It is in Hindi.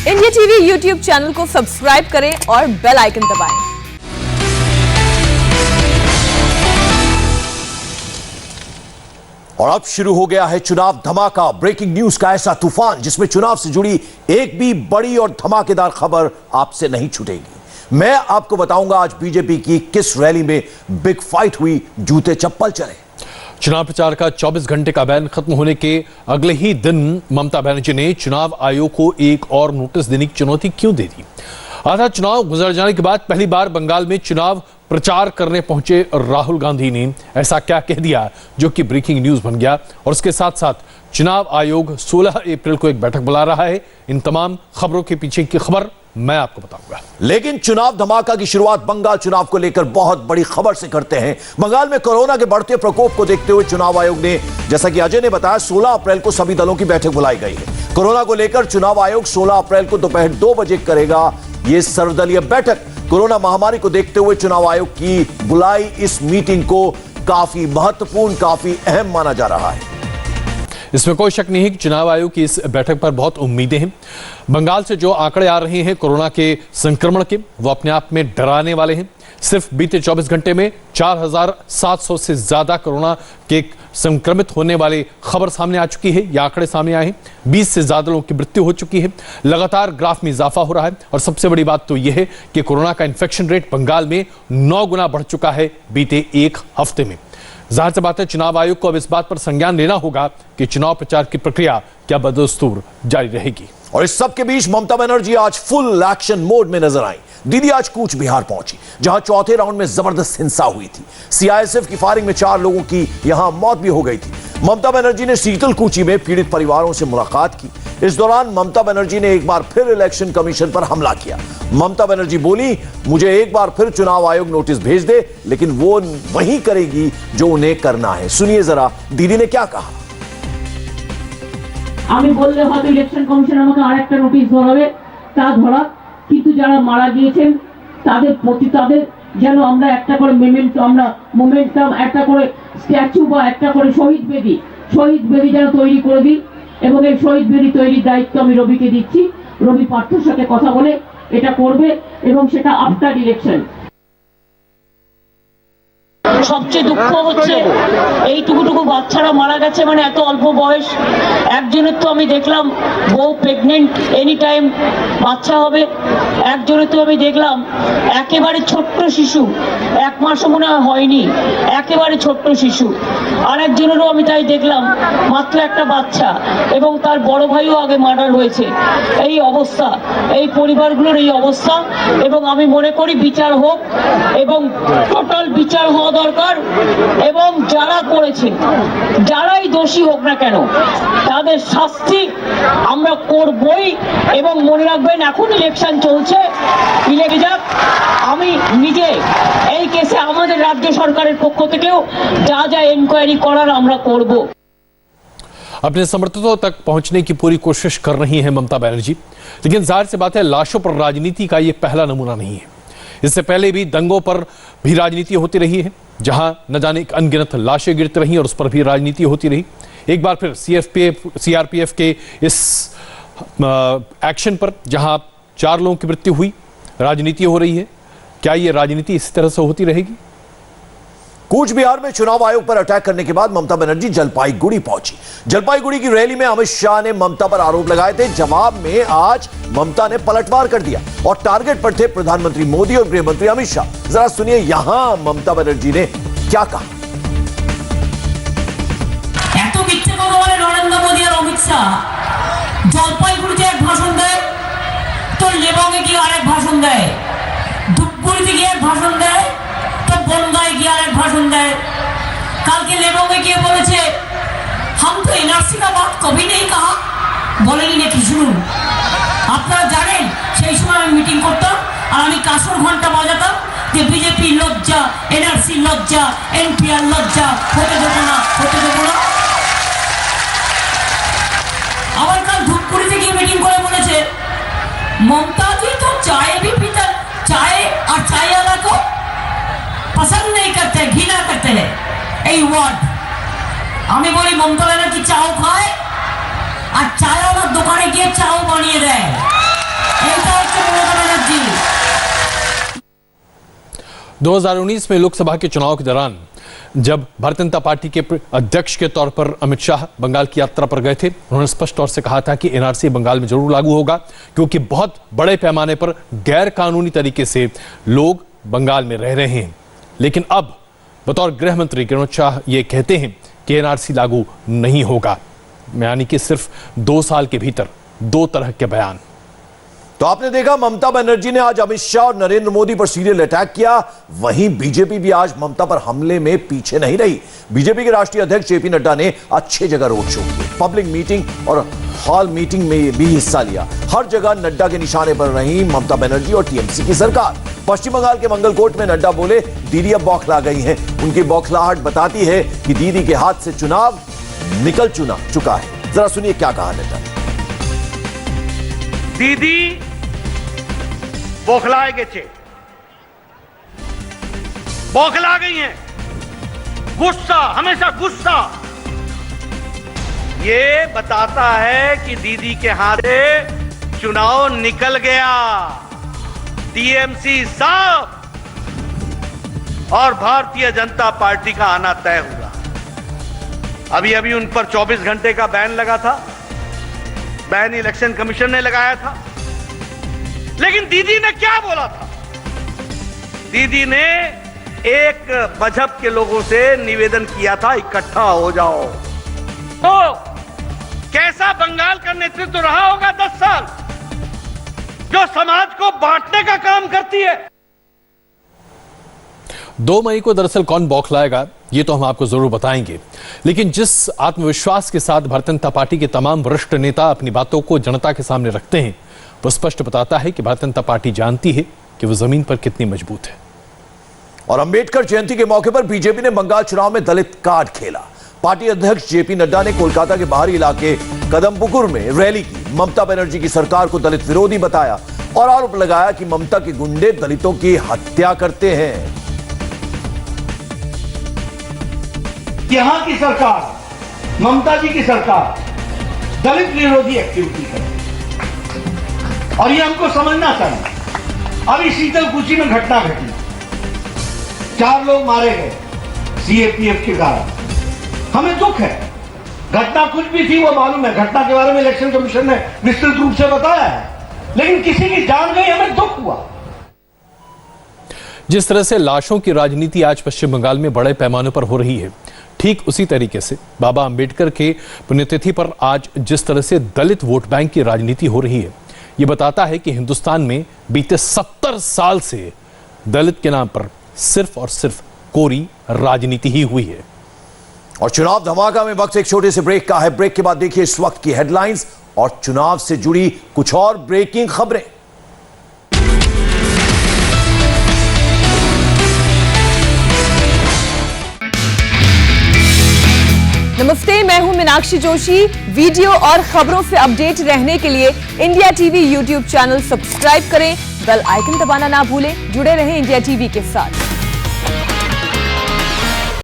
इंडिया टीवी यूट्यूब चैनल को सब्सक्राइब करें और बेल आइकन दबाएं। और अब शुरू हो गया है चुनाव धमाका। ब्रेकिंग न्यूज का ऐसा तूफान जिसमें चुनाव से जुड़ी एक भी बड़ी और धमाकेदार खबर आपसे नहीं छूटेगी। मैं आपको बताऊंगा आज बीजेपी की किस रैली में बिग फाइट हुई, जूते चप्पल चले। चुनाव प्रचार का 24 घंटे का बैन खत्म होने के अगले ही दिन ममता बनर्जी ने चुनाव आयोग को एक और नोटिस देने की चुनौती क्यों दे दी। आधा चुनाव गुजर जाने के बाद पहली बार बंगाल में चुनाव प्रचार करने पहुंचे राहुल गांधी ने ऐसा क्या कह दिया जो कि ब्रेकिंग न्यूज बन गया। और उसके साथ साथ चुनाव आयोग 16 अप्रैल को एक बैठक बुला रहा है। इन तमाम खबरों के पीछे की खबर मैं आपको बताऊंगा। लेकिन चुनाव धमाका की शुरुआत बंगाल चुनाव को लेकर बहुत बड़ी खबर से करते हैं। बंगाल में कोरोना के बढ़ते प्रकोप को देखते हुए चुनाव आयोग ने, जैसा कि अजय ने बताया, 16 अप्रैल को सभी दलों की बैठक बुलाई गई है। कोरोना को लेकर चुनाव आयोग 16 अप्रैल को दोपहर 2 बजे करेगा यह सर्वदलीय बैठक। कोरोना महामारी को देखते हुए चुनाव आयोग की बुलाई इस मीटिंग को काफी महत्वपूर्ण, काफी अहम माना जा रहा है। इसमें कोई शक नहीं है कि चुनाव आयोग की इस बैठक पर बहुत उम्मीदें हैं। बंगाल से जो आंकड़े आ रहे हैं कोरोना के संक्रमण के, वो अपने आप में डराने वाले हैं। सिर्फ बीते 24 घंटे में 4700 से ज्यादा कोरोना के संक्रमित होने वाली खबर सामने आ चुकी है। ये आंकड़े सामने आए हैं। 20 से ज्यादा लोगों की मृत्यु हो चुकी है। लगातार ग्राफ में इजाफा हो रहा है। और सबसे बड़ी बात तो यह है कि कोरोना का इन्फेक्शन रेट बंगाल में 9 गुना बढ़ चुका है बीते एक हफ्ते में। जाहिर सी बात है चुनाव आयोग को अब इस बात पर संज्ञान लेना होगा कि चुनाव प्रचार की प्रक्रिया क्या बदस्तूर जारी रहेगी। और इस सब के बीच ममता बनर्जी आज फुल एक्शन मोड में नजर आई। दीदी आज कूच बिहार पहुंची, जहां चौथे राउंड में जबरदस्त हिंसा हुई थी। सीआईएसएफ की फायरिंग में 4 लोगों की यहां मौत भी हो गई थी। ममता बनर्जी ने शीतलकुची में पीड़ित परिवारों से मुलाकात की। इस दौरान ममता बनर्जी ने एक बार फिर इलेक्शन कमीशन पर हमला किया। ममता बनर्जी बोली, मुझे एक बार फिर चुनाव आयोग नोटिस भेज दे, लेकिन वो वही करेगी जो उन्हें करना है। सुनिए जरा दीदी ने क्या कहा। আমি বললে হয়তো ইলেকশন কমিশন আমাকে আরেকটা নোটিশ ধরাবে, তা ধরা, কিন্তু যারা মারা গিয়েছেন তাদের প্রতি তাদের যেন আমরা একটা করে মোমেন্টাম একটা করে স্ট্যাচু বা একটা করে শহীদ বেদি যেন তৈরি করে দিই। এবং এই শহীদ বেদি তৈরির দায়িত্ব আমি রবিকে দিচ্ছি। রবি পার্থর সাথে কথা বলে এটা করবে এবং সেটা আফটার ইলেকশন। সবচেয়ে দুঃখ হচ্ছে এইটুকুটুকু বাচ্চারা মারা গেছে, মানে এত অল্প বয়স। একজনের তো আমি দেখলাম বউ প্রেগনেন্ট, এনি টাইম বাচ্চা হবে। একজনের তো আমি দেখলাম একেবারে ছোট্ট শিশু, 1 মাসও মনে হয়নি, একেবারে ছোট্ট শিশু। আর একজনেরও আমি তাই দেখলাম মাত্র একটা বাচ্চা, এবং তার বড় ভাইও আগে মার্ডার হয়েছে। এই অবস্থা, এই পরিবারগুলোর এই অবস্থা, এবং আমি মনে করি বিচার হোক এবং টোটাল বিচার হওয়া দরকার। এবং যারা করেছে, যারাই দোষী হোক না কেন, তাদের শাস্তি আমরা করবই। এবং মনে রাখবেন এখন ইলেকশন চলছে, আমি নিজে এই কেসে আমাদের রাজ্য সরকারের পক্ষ থেকেও যা যা এনকোয়ারি করার আমরা করব। अपने समर्थकों तक पहुंचने की पूरी कोशिश कर रही है ममता बनर्जी। लेकिन जाहिर सी बात है लाशों पर राजनीति का यह पहला नमूना नहीं है। इससे पहले भी दंगों पर भी राजनीति होती रही है, जहां न जाने अनगिनत लाशें गिरती रही और उस पर भी राजनीति होती रही। एक बार फिर सीआरपीएफ के इस एक्शन पर जहां 4 लोगों की मृत्यु हुई, राजनीति हो रही है। क्या यह राजनीति इसी तरह से होती रहेगी? कूच बिहार में चुनाव आयोग पर अटैक करने के बाद ममता बनर्जी जलपाईगुड़ी पहुंची। जलपाईगुड़ी की रैली में अमित शाह ने ममता पर आरोप लगाए थे। जवाब में आज ममता ने पलटवार कर दिया और टारगेट पर थे प्रधानमंत्री मोदी और गृह मंत्री अमित शाह। जरा सुनिए यहां ममता बनर्जी ने क्या कहा। नरेंद्र मोदी और अमित शाह जलपाईगुड़ीতে এক ভাষণ দেয়, তো লেবঙ্গে গিয়ে আরেক ভাষণ দেয়, ধূপগুড়িতে গিয়ে এক ভাষণ দেয়, तो বনগাঁয় গিয়ে আরেক ভাষণ দেয়। কালকে লেবঙ্গে গিয়ে বলেছে हम तो एनआरसी का बात कभी नहीं कहा। বলেনি নাকি? শুনুন, আপনারা জানেন সেই সময় আমি মিটিং করতাম আর আমি কাসর ঘন্টা বাজাতাম যে বিজেপি লজ্জা, এনআরসি লজ্জা, এনপিআর লজ্জা, হতে দেবো না, হতে দেবো না। আবার কাল ধূপগুড়িতে গিয়ে মিটিং করে বলেছে ममता जी तो चाय भी पीता, चाय और चाय वाला को पसंद नहीं करते, घृणा करते हैं। এই ওয়ার্ড আমি বলি মমতা ব্যানার্জি চাও খায় আর চায়ওয়ালার দোকানে গিয়ে চাও বানিয়ে দেয়। 2019 में लोकसभा के चुनाव के दौरान जब भारतीय जनता पार्टी के अध्यक्ष के तौर पर अमित शाह बंगाल की यात्रा पर गए थे, उन्होंने स्पष्ट तौर से कहा था कि एनआरसी बंगाल में जरूर लागू होगा, क्योंकि बहुत बड़े पैमाने पर गैर कानूनी तरीके से लोग बंगाल में रह रहे हैं। लेकिन अब बतौर गृह मंत्री अमित शाह ये कहते हैं कि एनआरसी लागू नहीं होगा, यानी कि सिर्फ 2 साल के भीतर 2 तरह के बयान। तो आपने देखा, ममता बनर्जी ने आज अमित शाह और नरेंद्र मोदी पर सीरियल अटैक किया, वहीं बीजेपी भी आज ममता पर हमले में पीछे नहीं रही। बीजेपी के राष्ट्रीय अध्यक्ष जेपी नड्डा ने अच्छी जगह रोड शो किए, पब्लिक मीटिंग और हॉल मीटिंग में भी हिस्सा लिया। हर जगह नड्डा के निशाने पर रही ममता बनर्जी और टीएमसी की सरकार। पश्चिम बंगाल के मंगलकोट में नड्डा बोले, दीदी अब बौखला गई हैं। उनकी बौखलाहट बताती है कि दीदी के हाथ से चुनाव निकल चुका है। जरा सुनिए क्या कहा नड्डा। दीदी बौखलाए गेছে, बौखला गई हैं। गुस्सा, हमेशा गुस्सा, ये बताता है कि दीदी के हाथ से चुनाव निकल गया। टीएमसी साफ और भारतीय जनता पार्टी का आना तय हुआ। अभी उन पर 24 घंटे का बैन लगा था, बैन इलेक्शन कमीशन ने लगाया था। लेकिन दीदी ने क्या बोला था? दीदी ने एक मजहब के लोगों से निवेदन किया था, इकट्ठा हो जाओ। तो कैसा बंगाल का नेतृत्व रहा होगा 10 साल, जो समाज को बांटने का काम करती है। 2 मई को दरअसल कौन बौखलाएगा ये तो हम आपको जरूर बताएंगे, लेकिन जिस आत्मविश्वास के साथ भारतीय जनता पार्टी के तमाम वरिष्ठ नेता अपनी बातों को जनता के सामने रखते हैं, वो स्पष्ट बताता है कि भारतीय जनता पार्टी जानती है कि वो जमीन पर कितनी मजबूत है। और अंबेडकर जयंती के मौके पर बीजेपी ने बंगाल चुनाव में दलित कार्ड खेला। पार्टी अध्यक्ष जेपी नड्डा ने कोलकाता के बाहरी इलाके कदमपुकुर में रैली की। ममता बनर्जी की सरकार को दलित विरोधी बताया और आरोप लगाया कि ममता के गुंडे दलितों की हत्या करते हैं। यहां की सरकार, ममता जी की सरकार दलित विरोधी एक्टिविटी करे और ये हमको समझना चाहिए। अभी शीतलकुची में घटना घटी, 4 लोग मारे गए सीएपीएफ के कारण। हमें दुख है, घटना कुछ भी थी वो मालूम है, घटना के बारे में इलेक्शन कमीशन ने विस्तृत रूप से बताया है, लेकिन किसी की जान गई, हमें दुख हुआ। जिस तरह से लाशों की राजनीति आज पश्चिम बंगाल में बड़े पैमाने पर हो रही है, ठीक उसी तरीके से बाबा अंबेडकर के पुण्यतिथि पर आज जिस तरह से दलित वोट बैंक की राजनीति हो रही है, यह बताता है कि हिंदुस्तान में बीते 70 साल से दलित के नाम पर सिर्फ और सिर्फ कोरी राजनीति ही हुई है। और चुनाव धमाका में वक्त एक छोटे से ब्रेक का है। ब्रेक के बाद देखिए इस वक्त की हेडलाइंस और चुनाव से जुड़ी कुछ और ब्रेकिंग खबरें। नमस्ते, मैं हूं मीनाक्षी जोशी। वीडियो और खबरों से अपडेट रहने के लिए India TV YouTube channel subscribe करें, बेल आइकन दबाना ना भूलें। जुड़े रहें इंडिया टीवी के साथ।